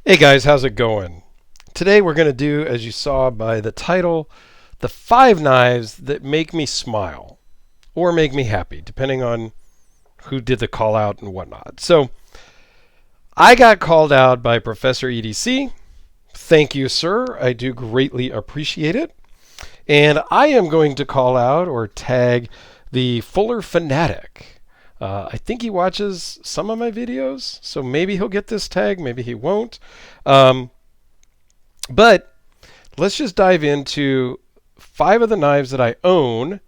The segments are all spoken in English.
Hey guys, how's it going? Today we're going to do, as you saw by the title, the 5 knives that make me smile or make me happy, depending on who did the call out and whatnot. So I got called out by Professor EDC. Thank you, sir. I do greatly appreciate it. And I am going to call out or tag the Fuller Fanatic. I think he watches some of my videos, so maybe he'll get this tag, maybe he won't. But let's just dive into 5 of the knives that I own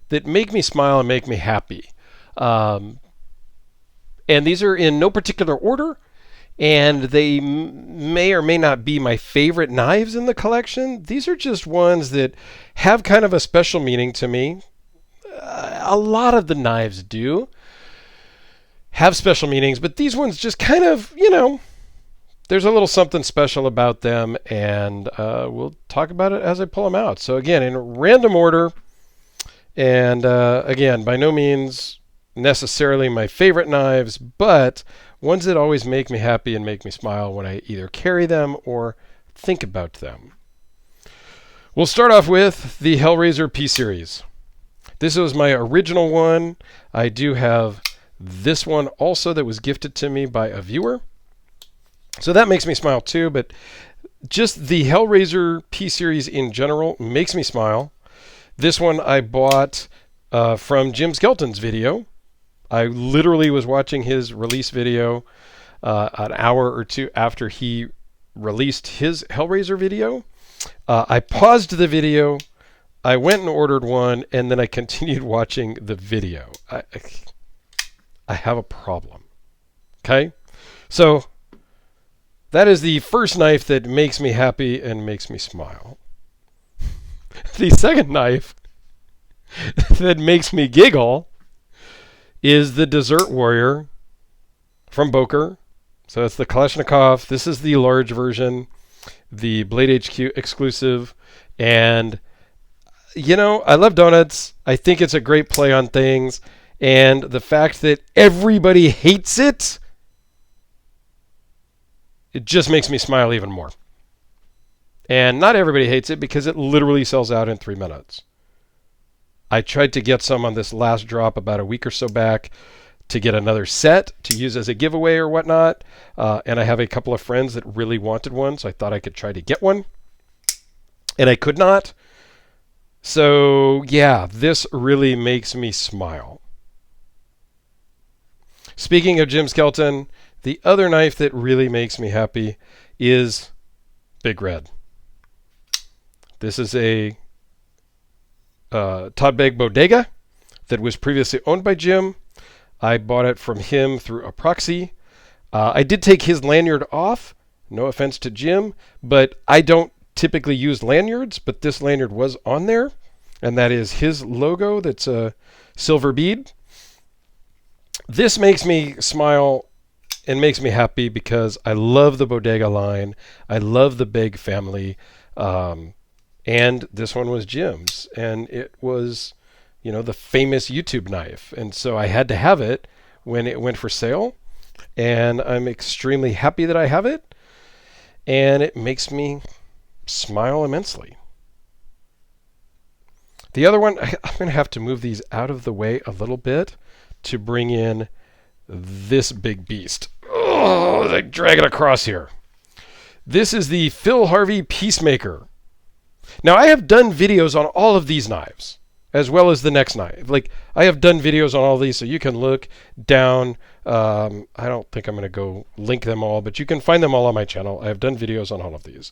that make me smile and make me happy. And these are in no particular order, and they may or may not be my favorite knives in the collection. These are just ones that have kind of a special meaning to me. A lot of the knives do have special meanings, but these ones just kind of, there's a little something special about them, and we'll talk about it as I pull them out. So again, in random order, and again, by no means necessarily my favorite knives, but ones that always make me happy and make me smile when I either carry them or think about them. We'll start off with the Hellraiser P Series. This was my original one. I do have this one also that was gifted to me by a viewer. So that makes me smile too, but just the Hellraiser P Series in general makes me smile. This one I bought from Jim Skelton's video. I literally was watching his release video an hour or two after he released his Hellraiser video. I paused the video, I went and ordered one, and then I continued watching the video. I have a problem. Okay? So that is the first knife that makes me happy and makes me smile. The second knife that makes me giggle is the Desert Warrior from Boker. So it's the Kalashnikov. This is the large version, the Blade HQ exclusive. And, I love donuts. I think it's a great play on things. And the fact that everybody hates it, it just makes me smile even more. And not everybody hates it because it literally sells out in 3 minutes. I tried to get some on this last drop about a week or so back to get another set to use as a giveaway or whatnot. And I have a couple of friends that really wanted one, so I thought I could try to get one. And I could not. So, yeah, this really makes me smile. Speaking of Jim Skelton, the other knife that really makes me happy is Big Red. This is a Todd Begg Bodega that was previously owned by Jim. I bought it from him through a proxy. I did take his lanyard off, no offense to Jim, but I don't typically use lanyards, but this lanyard was on there, and that is his logo. That's a silver bead. This makes me smile and makes me happy because I love the Bodega line. I love the Begg family. And this one was Jim's. And it was, the famous YouTube knife. And so I had to have it when it went for sale. And I'm extremely happy that I have it. And it makes me smile immensely. The other one, I'm going to have to move these out of the way a little bit to bring in this big beast. Oh, I drag it across here. This is the Harvey Peacemaker. Now, I have done videos on all of these knives, as well as the next knife. I have done videos on all these, so you can look down. I don't think I'm going to go link them all, but you can find them all on my channel. I have done videos on all of these.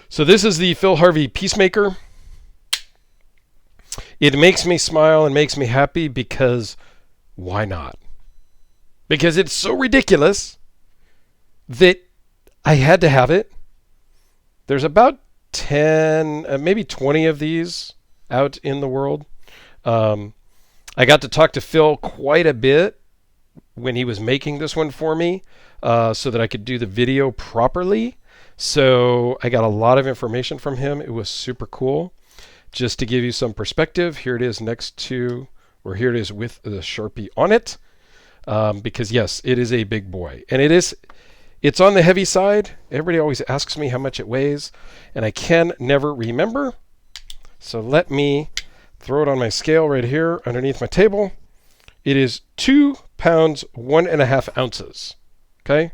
So this is the Harvey Peacemaker. It makes me smile and makes me happy because why not? Because it's so ridiculous that I had to have it. There's about 10, maybe 20 of these out in the world. I got to talk to Phil quite a bit when he was making this one for me so that I could do the video properly. So I got a lot of information from him. It was super cool. Just to give you some perspective, here it is next to, or here it is with the Sharpie on it. Because yes, it is a big boy. And it is, It's on the heavy side. Everybody always asks me how much it weighs, and I can never remember. So let me throw it on my scale right here underneath my table. It is 2 pounds, 1.5 ounces. Okay?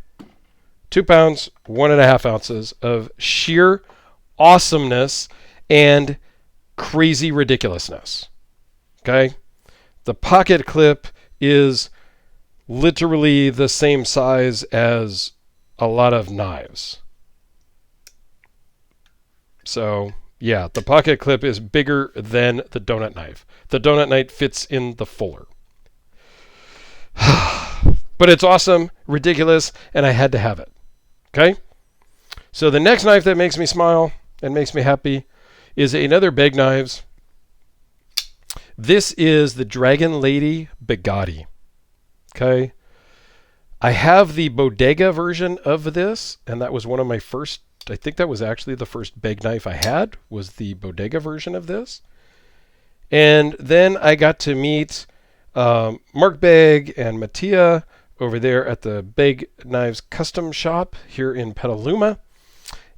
2 pounds, 1.5 ounces of sheer awesomeness and crazy ridiculousness. Okay? The pocket clip is literally the same size as a lot of knives. So, yeah, the pocket clip is bigger than the donut knife. The donut knife fits in the fuller. But it's awesome, ridiculous, and I had to have it. Okay? So the next knife that makes me smile and makes me happy is another Beg Knives. This is the Dragon Lady Bugatti. Okay? I have the Bodega version of this, and that was one of my first, I think that was actually the first Beg knife I had, was the Bodega version of this. And then I got to meet Mark Beg and Mattia over there at the Beg Knives Custom Shop here in Petaluma,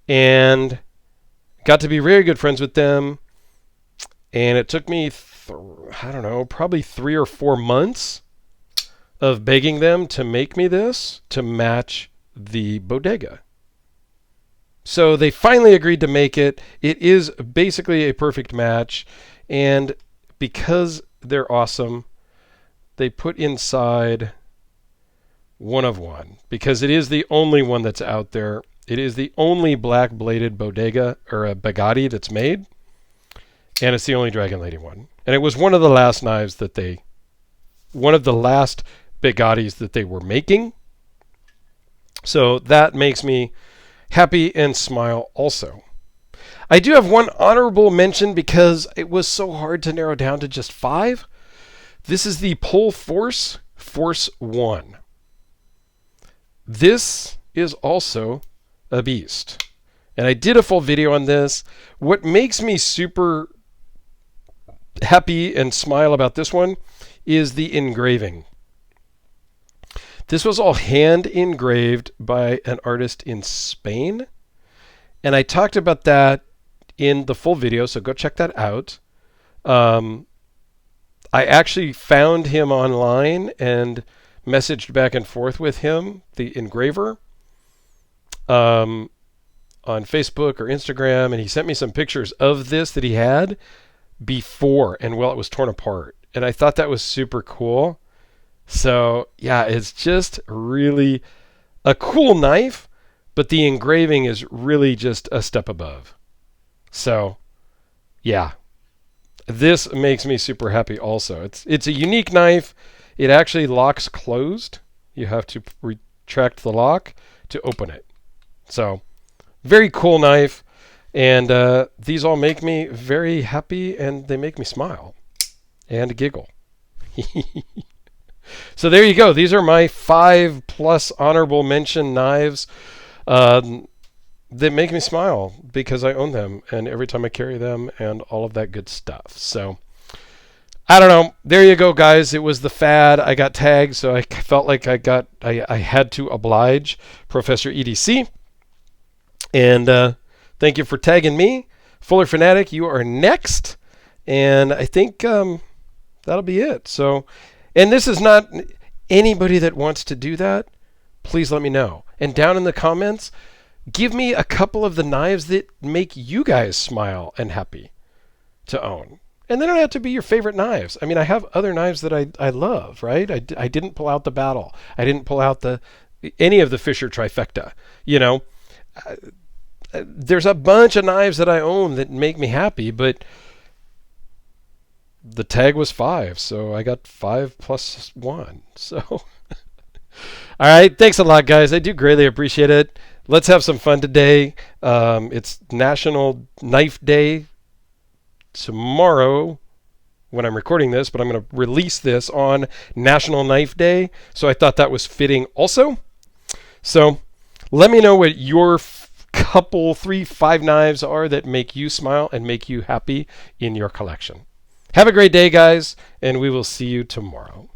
and got to be very good friends with them. And it took me, I don't know, probably 3 or 4 months of begging them to make me this to match the Bodega. So they finally agreed to make it. It is basically a perfect match, and because they're awesome, they put inside one of one, because it is the only one that's out there. It is the only black bladed Bodega or a Bugatti that's made, and it's the only Dragon Lady one. And it was one of the last knives that they, one of the last Bugattis that they were making. So that makes me happy and smile also. I do have one honorable mention because it was so hard to narrow down to just 5. This is the Pull Force Force 1. This is also a beast. And I did a full video on this. What makes me super happy and smile about this one is the engraving. This was all hand engraved by an artist in Spain. And I talked about that in the full video, so go check that out. I actually found him online and messaged back and forth with him, the engraver, on Facebook or Instagram, and he sent me some pictures of this that he had before and while it was torn apart. And I thought that was super cool. So, yeah, it's just really a cool knife, but the engraving is really just a step above. So, yeah, this makes me super happy also. It's a unique knife. It actually locks closed. You have to retract the lock to open it. So, very cool knife. And these all make me very happy, and they make me smile and giggle. So there you go. These are my 5+ honorable mention knives that make me smile because I own them, and every time I carry them, and all of that good stuff. So I don't know. There you go, guys. It was the fad. I got tagged, so I felt like I had to oblige Professor EDC. And thank you for tagging me. Fuller Fanatic, you are next. And I think that'll be it. So, and this is not anybody that wants to do that. Please let me know. And down in the comments, give me a couple of the knives that make you guys smile and happy to own. And they don't have to be your favorite knives. I mean, I have other knives that I love, right? I didn't pull out the Battle. I didn't pull out any of the Fisher trifecta. You know, there's a bunch of knives that I own that make me happy, but the tag was 5, so I got 5 plus 1. So, all right. Thanks a lot, guys. I do greatly appreciate it. Let's have some fun today. It's National Knife Day tomorrow when I'm recording this, but I'm going to release this on National Knife Day, so I thought that was fitting also. So let me know what your couple, 3, 5 knives are that make you smile and make you happy in your collection. Have a great day, guys, and we will see you tomorrow.